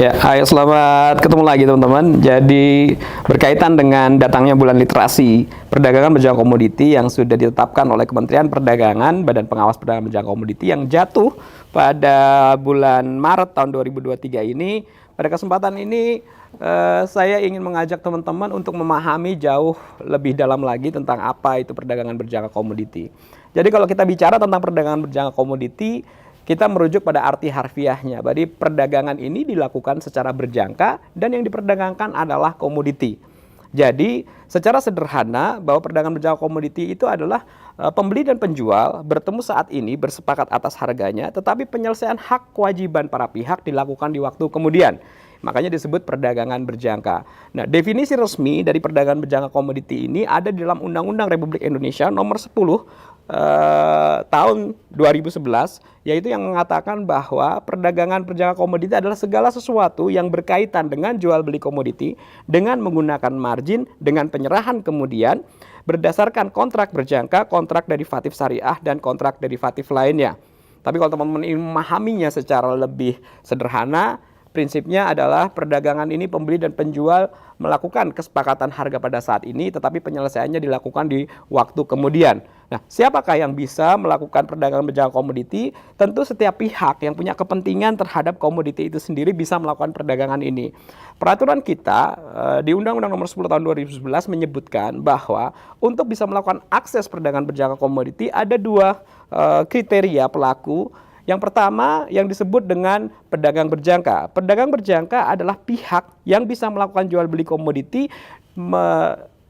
Ya, ayo selamat ketemu lagi teman-teman. Jadi berkaitan dengan datangnya bulan literasi perdagangan berjangka komoditi yang sudah ditetapkan oleh Kementerian Perdagangan, Badan Pengawas Perdagangan Berjangka Komoditi yang jatuh pada bulan Maret tahun 2023 ini. Pada kesempatan ini saya ingin mengajak teman-teman untuk memahami jauh lebih dalam lagi tentang apa itu perdagangan berjangka komoditi. Jadi kalau kita bicara tentang perdagangan berjangka komoditi, kita merujuk pada arti harfiahnya. Jadi perdagangan ini dilakukan secara berjangka dan yang diperdagangkan adalah komoditi. Jadi secara sederhana bahwa perdagangan berjangka komoditi itu adalah pembeli dan penjual bertemu saat ini bersepakat atas harganya, tetapi penyelesaian hak kewajiban para pihak dilakukan di waktu kemudian. Makanya disebut perdagangan berjangka. Nah, definisi resmi dari perdagangan berjangka komoditi ini ada di dalam Undang-Undang Republik Indonesia nomor 10 tahun 2011, yaitu yang mengatakan bahwa perdagangan berjangka komoditi adalah segala sesuatu yang berkaitan dengan jual beli komoditi dengan menggunakan margin dengan penyerahan kemudian berdasarkan kontrak berjangka, kontrak derivatif syariah, dan kontrak derivatif lainnya. Tapi kalau teman-teman ingin memahaminya secara lebih sederhana, prinsipnya adalah perdagangan ini pembeli dan penjual melakukan kesepakatan harga pada saat ini, tetapi penyelesaiannya dilakukan di waktu kemudian. Nah, siapakah yang bisa melakukan perdagangan berjangka komoditi? Tentu setiap pihak yang punya kepentingan terhadap komoditi itu sendiri bisa melakukan perdagangan ini. Peraturan kita di Undang-Undang Nomor 10 Tahun 2011 menyebutkan bahwa untuk bisa melakukan akses perdagangan berjangka komoditi ada dua kriteria pelaku. Yang pertama yang disebut dengan pedagang berjangka. Pedagang berjangka adalah pihak yang bisa melakukan jual beli komoditi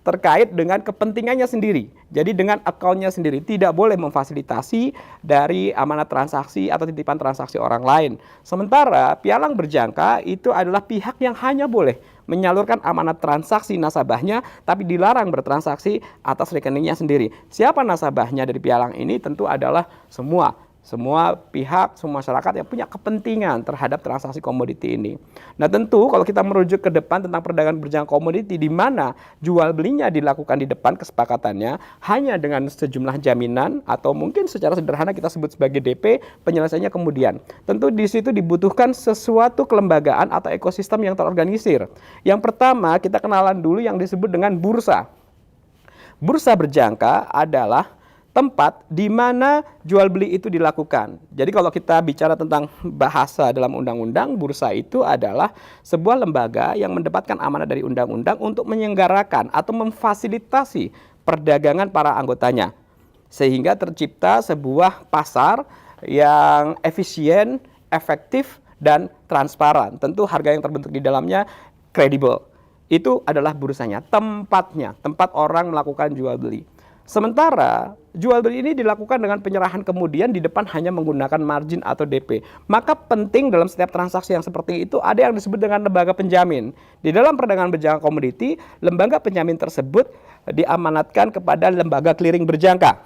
terkait dengan kepentingannya sendiri. Jadi dengan akunnya sendiri, tidak boleh memfasilitasi dari amanat transaksi atau titipan transaksi orang lain. Sementara pialang berjangka itu adalah pihak yang hanya boleh menyalurkan amanat transaksi nasabahnya, tapi dilarang bertransaksi atas rekeningnya sendiri. Siapa nasabahnya dari pialang ini? Tentu adalah semua pihak, semua masyarakat yang punya kepentingan terhadap transaksi komoditi ini. Nah, tentu kalau kita merujuk ke depan tentang perdagangan berjangka komoditi di mana jual belinya dilakukan di depan kesepakatannya hanya dengan sejumlah jaminan atau mungkin secara sederhana kita sebut sebagai DP, penyelesaiannya kemudian. Tentu di situ dibutuhkan sesuatu kelembagaan atau ekosistem yang terorganisir. Yang pertama, kita kenalan dulu yang disebut dengan bursa. Bursa berjangka adalah tempat di mana jual beli itu dilakukan. Jadi kalau kita bicara tentang bahasa dalam undang-undang, bursa itu adalah sebuah lembaga yang mendapatkan amanah dari undang-undang untuk menyelenggarakan atau memfasilitasi perdagangan para anggotanya. Sehingga tercipta sebuah pasar yang efisien, efektif, dan transparan. Tentu harga yang terbentuk di dalamnya kredibel. Itu adalah bursanya, tempatnya, tempat orang melakukan jual beli. Sementara jual beli ini dilakukan dengan penyerahan kemudian di depan hanya menggunakan margin atau DP. Maka penting dalam setiap transaksi yang seperti itu ada yang disebut dengan lembaga penjamin. Di dalam perdagangan berjangka komoditi, lembaga penjamin tersebut diamanatkan kepada lembaga clearing berjangka.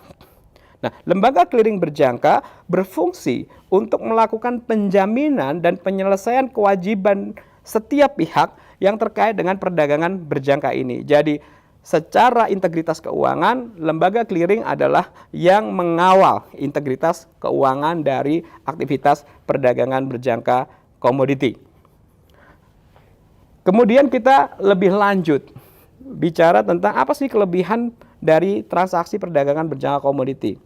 Nah, lembaga clearing berjangka berfungsi untuk melakukan penjaminan dan penyelesaian kewajiban setiap pihak yang terkait dengan perdagangan berjangka ini. Jadi secara integritas keuangan, lembaga clearing adalah yang mengawal integritas keuangan dari aktivitas perdagangan berjangka komoditi. Kemudian kita lebih lanjut bicara tentang apa sih kelebihan dari transaksi perdagangan berjangka komoditi.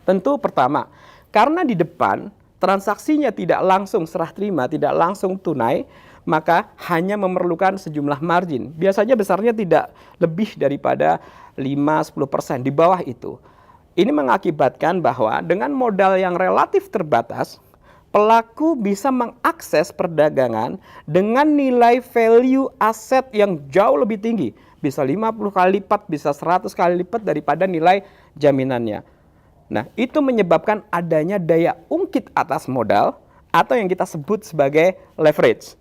Tentu pertama, karena di depan transaksinya tidak langsung serah terima, tidak langsung tunai, maka hanya memerlukan sejumlah margin. Biasanya besarnya tidak lebih daripada 5-10%, di bawah itu. Ini mengakibatkan bahwa dengan modal yang relatif terbatas, pelaku bisa mengakses perdagangan dengan nilai value aset yang jauh lebih tinggi. Bisa 50 kali lipat, bisa 100 kali lipat daripada nilai jaminannya. Nah, itu menyebabkan adanya daya ungkit atas modal atau yang kita sebut sebagai leverage.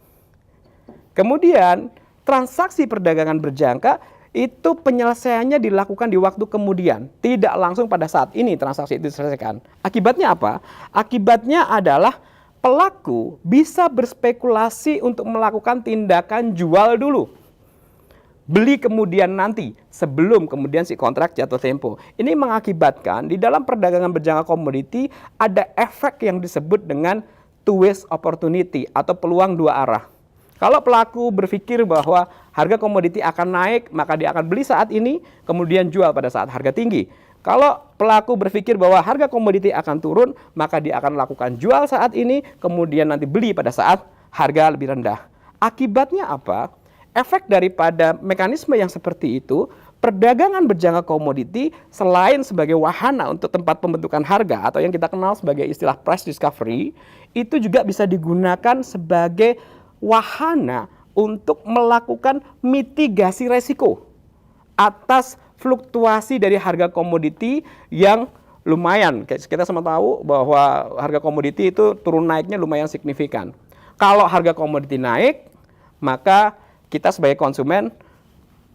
Kemudian transaksi perdagangan berjangka itu penyelesaiannya dilakukan di waktu kemudian, tidak langsung pada saat ini transaksi itu diselesaikan. Akibatnya apa? Akibatnya adalah pelaku bisa berspekulasi untuk melakukan tindakan jual dulu, beli kemudian nanti, sebelum kemudian si kontrak jatuh tempo. Ini mengakibatkan di dalam perdagangan berjangka komoditi ada efek yang disebut dengan two ways opportunity atau peluang dua arah. Kalau pelaku berpikir bahwa harga komoditi akan naik, maka dia akan beli saat ini, kemudian jual pada saat harga tinggi. Kalau pelaku berpikir bahwa harga komoditi akan turun, maka dia akan lakukan jual saat ini, kemudian nanti beli pada saat harga lebih rendah. Akibatnya apa? Efek daripada mekanisme yang seperti itu, perdagangan berjangka komoditi selain sebagai wahana untuk tempat pembentukan harga atau yang kita kenal sebagai istilah price discovery, itu juga bisa digunakan sebagai wahana untuk melakukan mitigasi resiko atas fluktuasi dari harga komoditi yang lumayan. Kita sama tahu bahwa harga komoditi itu turun naiknya lumayan signifikan. Kalau harga komoditi naik, maka kita sebagai konsumen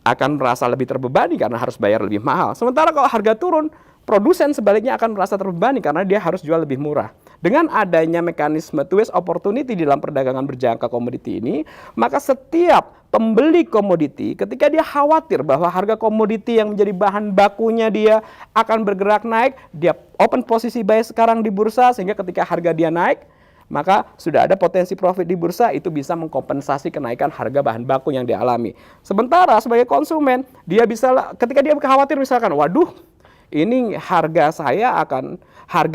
akan merasa lebih terbebani karena harus bayar lebih mahal. Sementara kalau harga turun, produsen sebaliknya akan merasa terbebani karena dia harus jual lebih murah. Dengan adanya mekanisme twist opportunity dalam perdagangan berjangka komoditi ini, maka setiap pembeli komoditi ketika dia khawatir bahwa harga komoditi yang menjadi bahan bakunya dia akan bergerak naik, dia open posisi buy sekarang di bursa sehingga ketika harga dia naik, maka sudah ada potensi profit di bursa, itu bisa mengkompensasi kenaikan harga bahan baku yang dialami. Sementara sebagai konsumen, dia bisa ketika dia khawatir misalkan, waduh, ini harga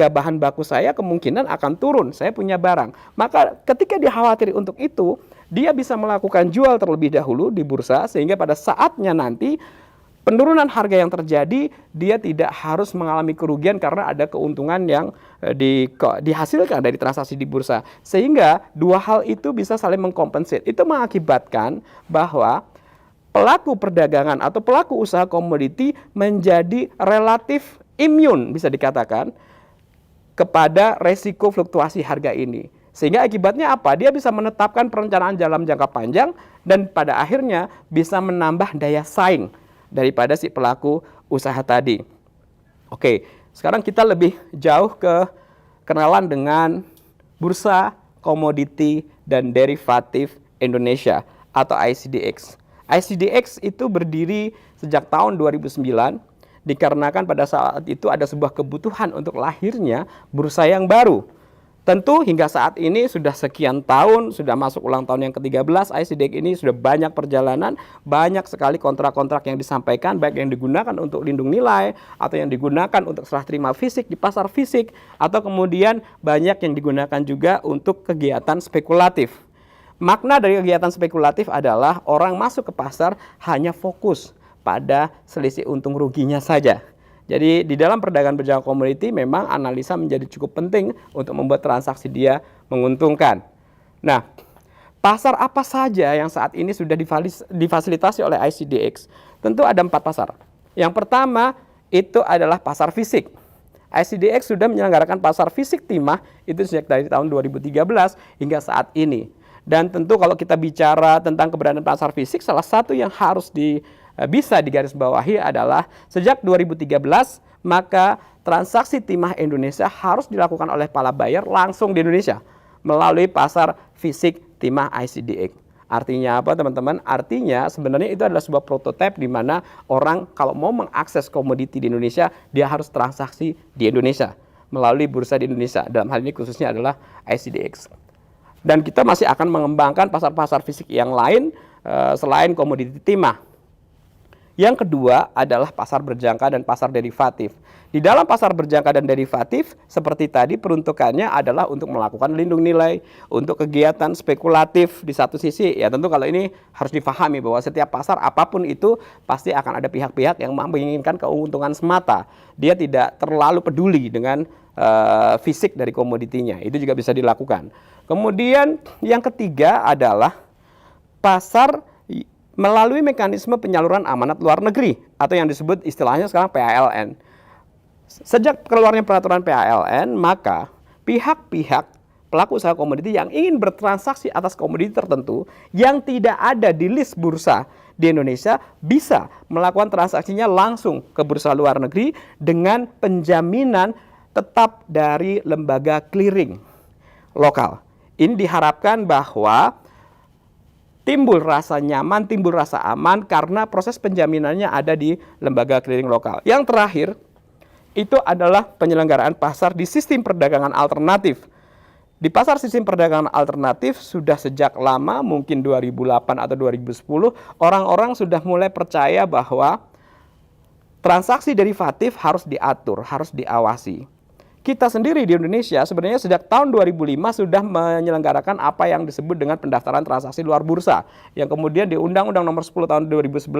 bahan baku saya kemungkinan akan turun, saya punya barang. Maka ketika dia khawatir untuk itu, dia bisa melakukan jual terlebih dahulu di bursa sehingga pada saatnya nanti penurunan harga yang terjadi, dia tidak harus mengalami kerugian karena ada keuntungan yang dihasilkan dari transaksi di bursa. Sehingga dua hal itu bisa saling mengkompensate. Itu mengakibatkan bahwa pelaku perdagangan atau pelaku usaha komoditi menjadi relatif imun, bisa dikatakan, kepada resiko fluktuasi harga ini. Sehingga akibatnya apa? Dia bisa menetapkan perencanaan dalam jangka panjang dan pada akhirnya bisa menambah daya saing daripada si pelaku usaha tadi. Oke, sekarang kita lebih jauh ke kenalan dengan Bursa Komoditi dan Derivatif Indonesia atau ICDX. ICDX itu berdiri sejak tahun 2009 dikarenakan pada saat itu ada sebuah kebutuhan untuk lahirnya bursa yang baru. Tentu hingga saat ini sudah sekian tahun, sudah masuk ulang tahun yang ke-13, ICDX ini sudah banyak perjalanan, banyak sekali kontrak-kontrak yang disampaikan, baik yang digunakan untuk lindung nilai, atau yang digunakan untuk serah terima fisik di pasar fisik, atau kemudian banyak yang digunakan juga untuk kegiatan spekulatif. Makna dari kegiatan spekulatif adalah orang masuk ke pasar hanya fokus pada selisih untung ruginya saja. Jadi di dalam perdagangan berjangka komoditi memang analisa menjadi cukup penting untuk membuat transaksi dia menguntungkan. Nah, pasar apa saja yang saat ini sudah difasilitasi oleh ICDX? Tentu ada 4 pasar. Yang pertama itu adalah pasar fisik. ICDX sudah menyelenggarakan pasar fisik timah itu sejak dari tahun 2013 hingga saat ini. Dan tentu kalau kita bicara tentang keberadaan pasar fisik, salah satu yang harus bisa digarisbawahi adalah sejak 2013 maka transaksi timah Indonesia harus dilakukan oleh para buyer langsung di Indonesia melalui pasar fisik timah ICDX. Artinya apa teman-teman? Artinya sebenarnya itu adalah sebuah prototipe di mana orang kalau mau mengakses komoditi di Indonesia dia harus transaksi di Indonesia melalui bursa di Indonesia. Dalam hal ini khususnya adalah ICDX. Dan kita masih akan mengembangkan pasar-pasar fisik yang lain selain komoditi timah. Yang kedua adalah pasar berjangka dan pasar derivatif. Di dalam pasar berjangka dan derivatif, seperti tadi peruntukannya adalah untuk melakukan lindung nilai, untuk kegiatan spekulatif di satu sisi. Ya tentu kalau ini harus difahami bahwa setiap pasar apapun itu pasti akan ada pihak-pihak yang menginginkan keuntungan semata. Dia tidak terlalu peduli dengan fisik dari komoditinya. Itu juga bisa dilakukan. Kemudian yang ketiga adalah pasar melalui mekanisme penyaluran amanat luar negeri atau yang disebut istilahnya sekarang PALN. Sejak keluarnya peraturan PALN, maka pihak-pihak pelaku usaha komoditi yang ingin bertransaksi atas komoditi tertentu yang tidak ada di list bursa di Indonesia bisa melakukan transaksinya langsung ke bursa luar negeri dengan penjaminan tetap dari lembaga clearing lokal. Ini diharapkan bahwa timbul rasa nyaman, timbul rasa aman karena proses penjaminannya ada di lembaga clearing lokal. Yang terakhir, itu adalah penyelenggaraan pasar di sistem perdagangan alternatif. Di pasar sistem perdagangan alternatif sudah sejak lama, mungkin 2008 atau 2010, orang-orang sudah mulai percaya bahwa transaksi derivatif harus diatur, harus diawasi. Kita sendiri di Indonesia sebenarnya sejak tahun 2005 sudah menyelenggarakan apa yang disebut dengan pendaftaran transaksi luar bursa, yang kemudian di Undang-Undang Nomor 10 tahun 2011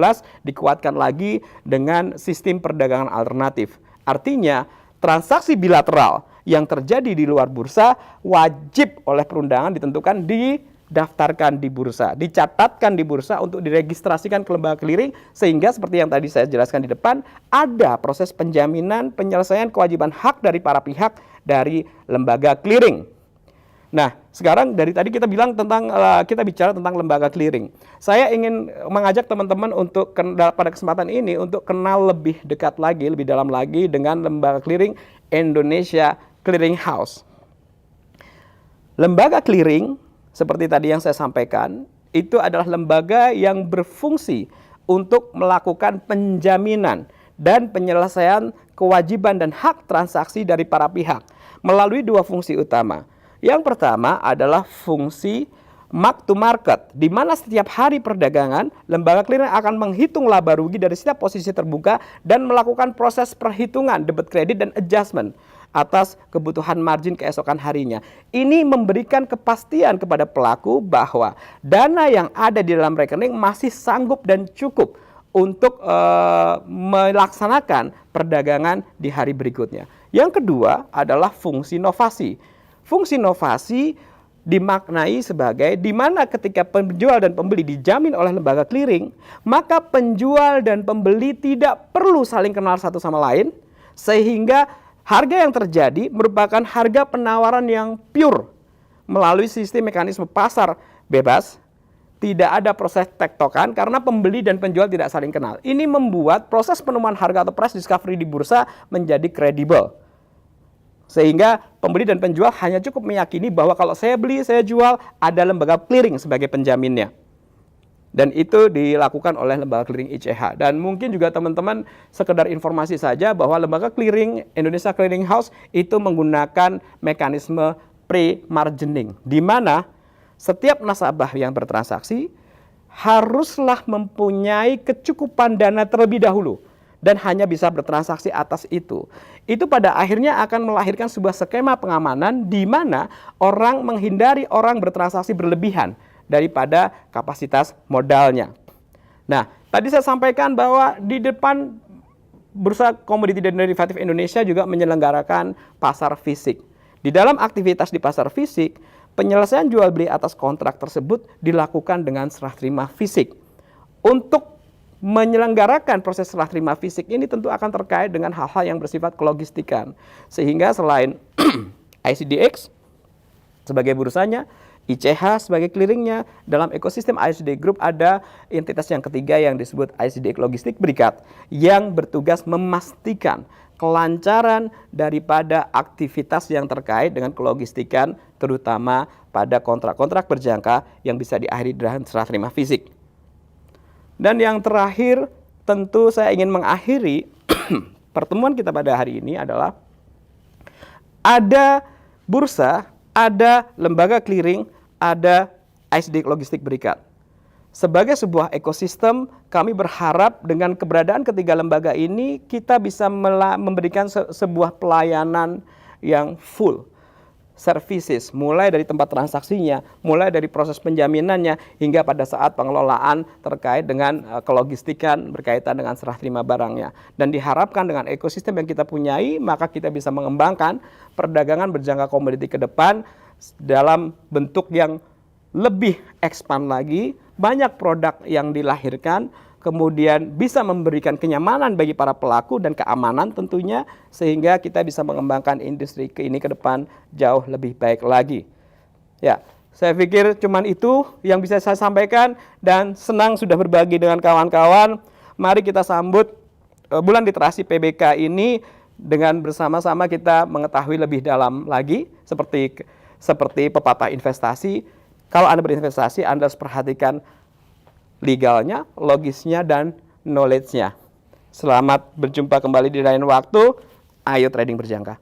dikuatkan lagi dengan sistem perdagangan alternatif. Artinya, transaksi bilateral yang terjadi di luar bursa wajib oleh perundangan ditentukan didaftarkan di bursa, dicatatkan di bursa untuk diregistrasikan ke lembaga clearing, sehingga seperti yang tadi saya jelaskan di depan, ada proses penjaminan penyelesaian kewajiban hak dari para pihak dari lembaga clearing. Nah, sekarang dari tadi kita bicara tentang lembaga clearing. Saya ingin mengajak teman-teman untuk pada kesempatan ini untuk kenal lebih dekat lagi, lebih dalam lagi dengan lembaga clearing Indonesia Clearing House. Lembaga clearing seperti tadi yang saya sampaikan, itu adalah lembaga yang berfungsi untuk melakukan penjaminan dan penyelesaian kewajiban dan hak transaksi dari para pihak melalui dua fungsi utama. Yang pertama adalah fungsi mark to market, di mana setiap hari perdagangan, lembaga clearing akan menghitung laba rugi dari setiap posisi terbuka dan melakukan proses perhitungan debit kredit dan adjustment atas kebutuhan margin keesokan harinya. Ini memberikan kepastian kepada pelaku bahwa dana yang ada di dalam rekening masih sanggup dan cukup untuk melaksanakan perdagangan di hari berikutnya. Yang kedua adalah fungsi inovasi. Fungsi inovasi dimaknai sebagai di mana ketika penjual dan pembeli dijamin oleh lembaga clearing, maka penjual dan pembeli tidak perlu saling kenal satu sama lain, sehingga harga yang terjadi merupakan harga penawaran yang pure melalui sistem mekanisme pasar bebas. Tidak ada proses tektokan karena pembeli dan penjual tidak saling kenal. Ini membuat proses penemuan harga atau price discovery di bursa menjadi kredibel. Sehingga pembeli dan penjual hanya cukup meyakini bahwa kalau saya beli, saya jual, ada lembaga clearing sebagai penjaminnya. Dan itu dilakukan oleh lembaga clearing ICH. Dan mungkin juga teman-teman sekedar informasi saja bahwa lembaga clearing Indonesia Clearing House itu menggunakan mekanisme pre-margining, di mana setiap nasabah yang bertransaksi haruslah mempunyai kecukupan dana terlebih dahulu dan hanya bisa bertransaksi atas itu. Itu pada akhirnya akan melahirkan sebuah skema pengamanan di mana orang menghindari orang bertransaksi berlebihan daripada kapasitas modalnya. Nah, tadi saya sampaikan bahwa di depan Bursa Komoditi dan Derivatif Indonesia juga menyelenggarakan pasar fisik. Di dalam aktivitas di pasar fisik, penyelesaian jual beli atas kontrak tersebut dilakukan dengan serah terima fisik. Untuk menyelenggarakan proses serah terima fisik ini tentu akan terkait dengan hal-hal yang bersifat kelogistikan. Sehingga selain ICDX sebagai bursanya, ICH sebagai clearingnya, dalam ekosistem ICD Group ada entitas yang ketiga yang disebut ICD Logistik Berikat yang bertugas memastikan kelancaran daripada aktivitas yang terkait dengan kelogistikan, terutama pada kontrak-kontrak berjangka yang bisa diakhiri dengan serah terima fisik. Dan yang terakhir, tentu saya ingin mengakhiri pertemuan kita pada hari ini adalah ada bursa, ada lembaga clearing, ada ICD Logistik Berikat. Sebagai sebuah ekosistem, kami berharap dengan keberadaan ketiga lembaga ini kita bisa memberikan sebuah pelayanan yang full services, mulai dari tempat transaksinya, mulai dari proses penjaminannya, hingga pada saat pengelolaan terkait dengan kelogistikan berkaitan dengan serah terima barangnya. Dan diharapkan dengan ekosistem yang kita punyai, maka kita bisa mengembangkan perdagangan berjangka komoditi ke depan dalam bentuk yang lebih expand lagi, banyak produk yang dilahirkan, kemudian bisa memberikan kenyamanan bagi para pelaku dan keamanan tentunya, sehingga kita bisa mengembangkan industri ini ke depan jauh lebih baik lagi. Ya, saya pikir cuman itu yang bisa saya sampaikan dan senang sudah berbagi dengan kawan-kawan. Mari kita sambut bulan literasi PBK ini dengan bersama-sama kita mengetahui lebih dalam lagi seperti pepatah investasi. Kalau Anda berinvestasi, Anda harus perhatikan legalnya, logisnya, dan knowledge-nya. Selamat berjumpa kembali di lain waktu. Ayo trading berjangka.